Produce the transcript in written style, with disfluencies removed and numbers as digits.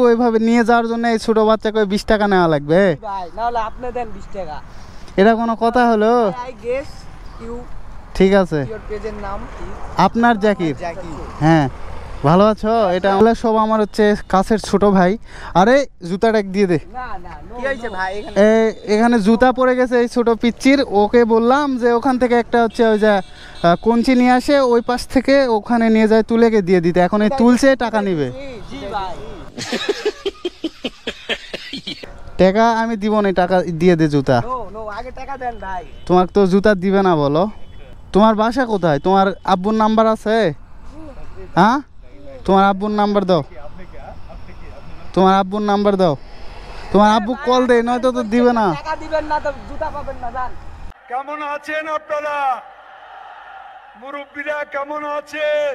ওইভাবে নিয়ে যাওয়ার জন্য এই ছোট বাচ্চাকে 20 টাকা নেওয়া লাগবে ভাই না হলে আপনি দেন 20 টাকা। এটা কোনো কথা হলো? আই গেস ইউ ঠিক আছে, ইওর পেজের নাম কি? আপনার জাকির। জাকির। হ্যাঁ, ভালো আছো? এটা হলো সব আমার হচ্ছে কাছের ছোট ভাই। আরে জুতাটা দিয়ে দে। না না কি হইছে ভাই এখানে? এখানে জুতা পড়ে গেছে এই ছোট পিচ্চির। ওকে বললাম যে ওখান থেকে একটা হচ্ছে ওই যে কঞ্চি নিয়ে আসে, ওই পাশ থেকে ওখানে নিয়ে যায় তুলেকে দিয়ে দিতে। এখন এই তুলছে টাকা নিবে। জি ভাই। টাকা আমি দিব না, টাকা দিয়ে দে জুতা। নো নো আগে টাকা দেন ভাই। তোমার তো জুতা দিবে না বলো? তোমার বাসা কোথায়? তোমার আব্বুর নাম্বার আছে? হ্যাঁ, তোমার আব্বুর নাম্বার দাও। তোমার আব্বুর নাম্বার দাও। তোমার আব্বু কল দে, নয়তো তো দিবে না। টাকা দিবেন না তো জুতা পাবেন না। জান কেমন আছেন আপনারা? মুরব্বীরা কেমন আছেন?